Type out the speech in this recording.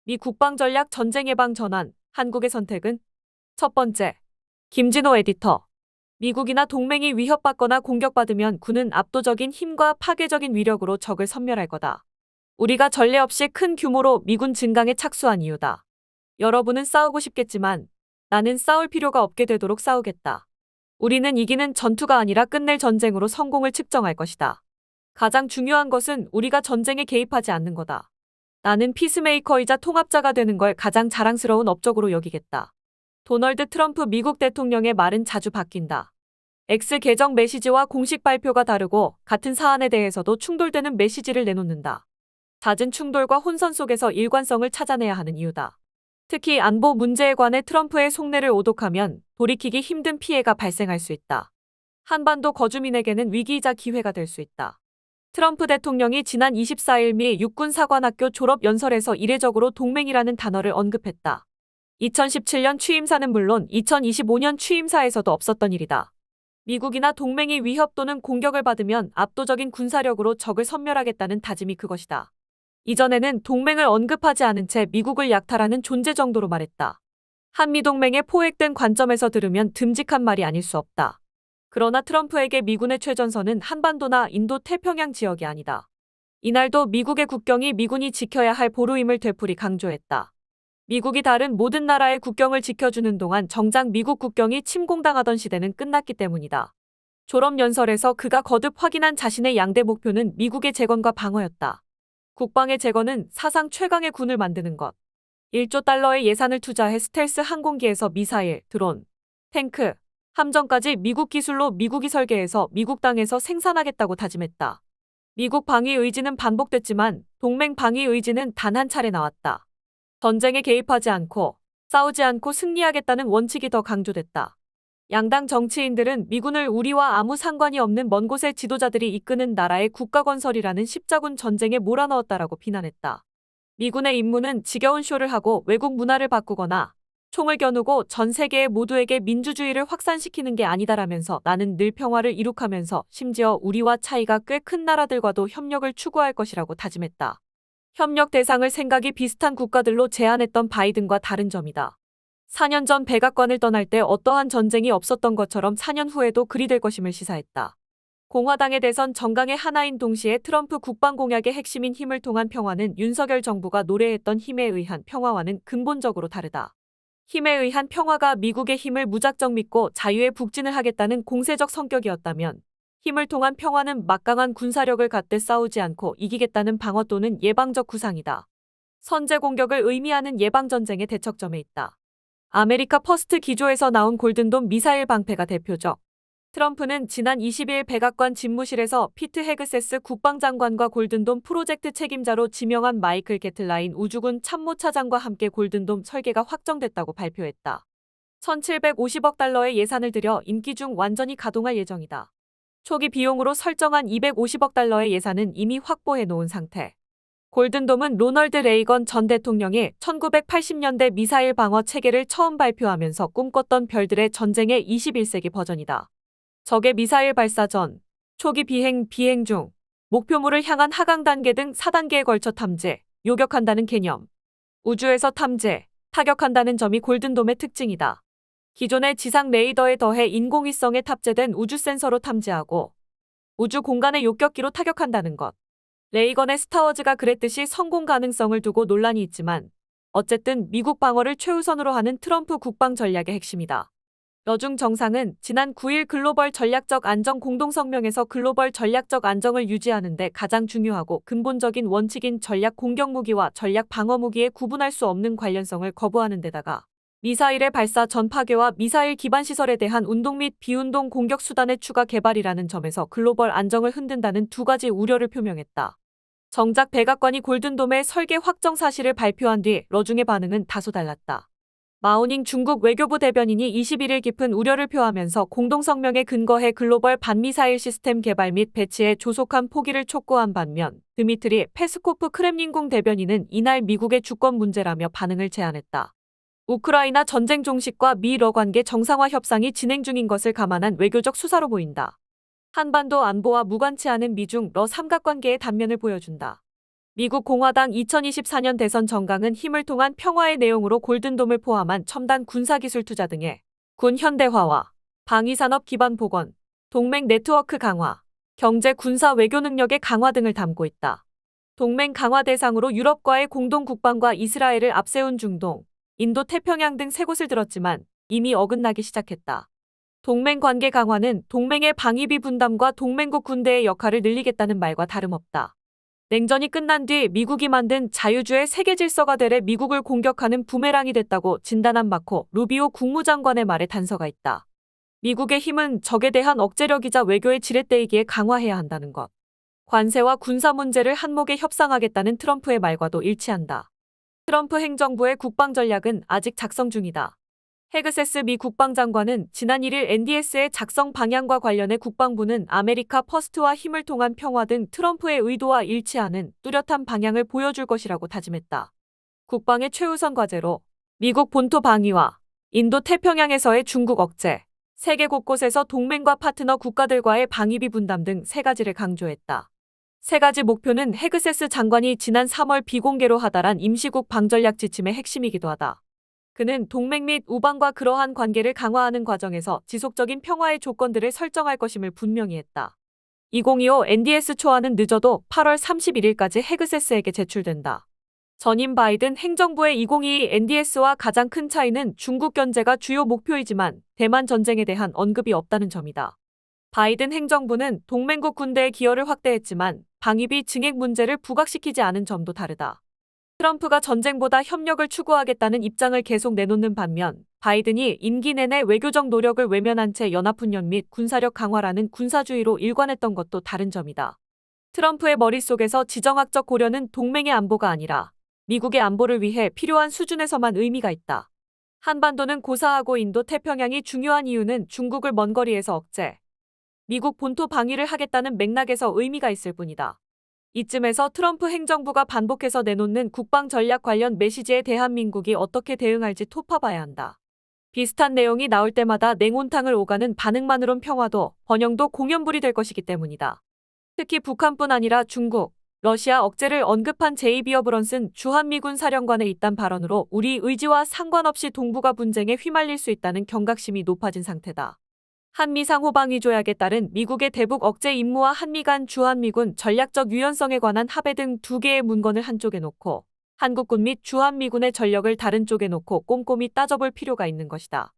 미 국방전략 전쟁 예방 전환, 한국의 선택은? 첫 번째, 김진호 에디터. 미국이나 동맹이 위협받거나 공격받으면 군은 압도적인 힘과 파괴적인 위력으로 적을 섬멸할 거다. 우리가 전례 없이 큰 규모로 미군 증강에 착수한 이유다. 여러분은 싸우고 싶겠지만 나는 싸울 필요가 없게 되도록 싸우겠다. 우리는 이기는 전투가 아니라 끝낼 전쟁으로 성공을 측정할 것이다. 가장 중요한 것은 우리가 전쟁에 개입하지 않는 거다. 나는 피스메이커이자 통합자가 되는 걸 가장 자랑스러운 업적으로 여기겠다. 도널드 트럼프 미국 대통령의 말은 자주 바뀐다. X 계정 메시지와 공식 발표가 다르고 같은 사안에 대해서도 충돌되는 메시지를 내놓는다. 잦은 충돌과 혼선 속에서 일관성을 찾아내야 하는 이유다. 특히 안보 문제에 관해 트럼프의 속내를 오독하면 돌이키기 힘든 피해가 발생할 수 있다. 한반도 거주민에게는 위기이자 기회가 될 수 있다. 트럼프 대통령이 지난 24일 미 육군사관학교 졸업연설에서 이례적으로 동맹이라는 단어를 언급했다. 2017년 취임사는 물론 2025년 취임사에서도 없었던 일이다. 미국이나 동맹이 위협 또는 공격을 받으면 압도적인 군사력으로 적을 섬멸하겠다는 다짐이 그것이다. 이전에는 동맹을 언급하지 않은 채 미국을 약탈하는 존재 정도로 말했다. 한미동맹의 포획된 관점에서 들으면 듬직한 말이 아닐 수 없다. 그러나 트럼프에게 미군의 최전선은 한반도나 인도 태평양 지역이 아니다. 이날도 미국의 국경이 미군이 지켜야 할 보루임을 되풀이 강조했다. 미국이 다른 모든 나라의 국경을 지켜주는 동안 정작 미국 국경이 침공당하던 시대는 끝났기 때문이다. 졸업연설에서 그가 거듭 확인한 자신의 양대 목표는 미국의 재건과 방어였다. 국방의 재건은 사상 최강의 군을 만드는 것. 1조 달러의 예산을 투자해 스텔스 항공기에서 미사일, 드론, 탱크, 함정까지 미국 기술로 미국이 설계해서 미국 땅에서 생산하겠다고 다짐했다. 미국 방위 의지는 반복됐지만 동맹 방위 의지는 단 한 차례 나왔다. 전쟁에 개입하지 않고 싸우지 않고 승리하겠다는 원칙이 더 강조됐다. 양당 정치인들은 미군을 우리와 아무 상관이 없는 먼 곳의 지도자들이 이끄는 나라의 국가건설이라는 십자군 전쟁에 몰아넣었다라고 비난했다. 미군의 임무는 지겨운 쇼를 하고 외국 문화를 바꾸거나 총을 겨누고 전 세계 모두에게 민주주의를 확산시키는 게 아니다라면서 나는 늘 평화를 이룩하면서 심지어 우리와 차이가 꽤 큰 나라들과도 협력을 추구할 것이라고 다짐했다. 협력 대상을 생각이 비슷한 국가들로 제안했던 바이든과 다른 점이다. 4년 전 백악관을 떠날 때 어떠한 전쟁이 없었던 것처럼 4년 후에도 그리 될 것임을 시사했다. 공화당의 대선 정강의 하나인 동시에 트럼프 국방 공약의 핵심인 힘을 통한 평화는 윤석열 정부가 노래했던 힘에 의한 평화와는 근본적으로 다르다. 힘에 의한 평화가 미국의 힘을 무작정 믿고 자유에 북진을 하겠다는 공세적 성격이었다면 힘을 통한 평화는 막강한 군사력을 갖대 싸우지 않고 이기겠다는 방어 또는 예방적 구상이다. 선제 공격을 의미하는 예방전쟁의 대척점에 있다. 아메리카 퍼스트 기조에서 나온 골든돔 미사일 방패가 대표적. 트럼프는 지난 20일 백악관 집무실에서 피트 헤그세스 국방장관과 골든돔 프로젝트 책임자로 지명한 마이클 게틀라인 우주군 참모차장과 함께 골든돔 설계가 확정됐다고 발표했다. 1,750억 달러의 예산을 들여 임기 중 완전히 가동할 예정이다. 초기 비용으로 설정한 250억 달러의 예산은 이미 확보해 놓은 상태. 골든돔은 로널드 레이건 전 대통령이 1980년대 미사일 방어 체계를 처음 발표하면서 꿈꿨던 별들의 전쟁의 21세기 버전이다. 적의 미사일 발사 전, 초기 비행 중, 목표물을 향한 하강 단계 등 4단계에 걸쳐 탐지, 요격한다는 개념. 우주에서 탐지, 타격한다는 점이 골든돔의 특징이다. 기존의 지상 레이더에 더해 인공위성에 탑재된 우주 센서로 탐지하고 우주 공간의 요격기로 타격한다는 것. 레이건의 스타워즈가 그랬듯이 성공 가능성을 두고 논란이 있지만 어쨌든 미국 방어를 최우선으로 하는 트럼프 국방 전략의 핵심이다. 여중 정상은 지난 9일 글로벌 전략적 안정 공동성명에서 글로벌 전략적 안정을 유지하는 데 가장 중요하고 근본적인 원칙인 전략 공격무기와 전략 방어무기의 구분할 수 없는 관련성을 거부하는 데다가 미사일의 발사 전 파괴와 미사일 기반 시설에 대한 운동 및 비운동 공격 수단의 추가 개발이라는 점에서 글로벌 안정을 흔든다는 두 가지 우려를 표명했다. 정작 백악관이 골든돔의 설계 확정 사실을 발표한 뒤 러중의 반응은 다소 달랐다. 마오닝 중국 외교부 대변인이 21일 깊은 우려를 표하면서 공동성명에 근거해 글로벌 반미사일 시스템 개발 및 배치에 조속한 포기를 촉구한 반면 드미트리 페스코프 크렘린궁 대변인은 이날 미국의 주권 문제라며 반응을 제안했다. 우크라이나 전쟁 종식과 미-러 관계 정상화 협상이 진행 중인 것을 감안한 외교적 수사로 보인다. 한반도 안보와 무관치 않은 미중-러 삼각관계의 단면을 보여준다. 미국 공화당 2024년 대선 정강은 힘을 통한 평화의 내용으로 골든돔을 포함한 첨단 군사기술 투자 등의 군 현대화와 방위산업 기반 복원, 동맹 네트워크 강화, 경제 군사 외교 능력의 강화 등을 담고 있다. 동맹 강화 대상으로 유럽과의 공동 국방과 이스라엘을 앞세운 중동, 인도 태평양 등 세 곳을 들었지만 이미 어긋나기 시작했다. 동맹 관계 강화는 동맹의 방위비 분담과 동맹국 군대의 역할을 늘리겠다는 말과 다름없다. 냉전이 끝난 뒤 미국이 만든 자유주의 세계 질서가 되래 미국을 공격하는 부메랑이 됐다고 진단한 마코 루비오 국무장관의 말에 단서가 있다. 미국의 힘은 적에 대한 억제력이자 외교의 지렛대이기에 강화해야 한다는 것. 관세와 군사 문제를 한목에 협상하겠다는 트럼프의 말과도 일치한다. 트럼프 행정부의 국방 전략은 아직 작성 중이다. 헤그세스 미 국방장관은 지난 1일 NDS의 작성 방향과 관련해 국방부는 아메리카 퍼스트와 힘을 통한 평화 등 트럼프의 의도와 일치하는 뚜렷한 방향을 보여줄 것이라고 다짐했다. 국방의 최우선 과제로 미국 본토 방위와 인도 태평양에서의 중국 억제, 세계 곳곳에서 동맹과 파트너 국가들과의 방위비 분담 등 세 가지를 강조했다. 세 가지 목표는 헤그세스 장관이 지난 3월 비공개로 하달한 임시국 방전략 지침의 핵심이기도 하다. 그는 동맹 및 우방과 그러한 관계를 강화하는 과정에서 지속적인 평화의 조건들을 설정할 것임을 분명히 했다. 2025 NDS 초안은 늦어도 8월 31일까지 헤그세스에게 제출된다. 전임 바이든 행정부의 2022 NDS와 가장 큰 차이는 중국 견제가 주요 목표이지만 대만 전쟁에 대한 언급이 없다는 점이다. 바이든 행정부는 동맹국 군대의 기여를 확대했지만 방위비 증액 문제를 부각시키지 않은 점도 다르다. 트럼프가 전쟁보다 협력을 추구하겠다는 입장을 계속 내놓는 반면 바이든이 임기 내내 외교적 노력을 외면한 채 연합훈련 및 군사력 강화라는 군사주의로 일관했던 것도 다른 점이다. 트럼프의 머릿속에서 지정학적 고려는 동맹의 안보가 아니라 미국의 안보를 위해 필요한 수준에서만 의미가 있다. 한반도는 고사하고 인도 태평양이 중요한 이유는 중국을 먼 거리에서 억제, 미국 본토 방위를 하겠다는 맥락에서 의미가 있을 뿐이다. 이쯤에서 트럼프 행정부가 반복해서 내놓는 국방 전략 관련 메시지에 대한민국이 어떻게 대응할지 토파봐야 한다. 비슷한 내용이 나올 때마다 냉온탕을 오가는 반응만으론 평화도 번영도 공연불이 될 것이기 때문이다. 특히 북한뿐 아니라 중국, 러시아 억제를 언급한 제이비 어브런슨 주한미군 사령관의 이딴 발언으로 우리 의지와 상관없이 동북아 분쟁에 휘말릴 수 있다는 경각심이 높아진 상태다. 한미 상호방위 조약에 따른 미국의 대북 억제 임무와 한미 간 주한미군 전략적 유연성에 관한 합의 등 두 개의 문건을 한쪽에 놓고 한국군 및 주한미군의 전력을 다른 쪽에 놓고 꼼꼼히 따져볼 필요가 있는 것이다.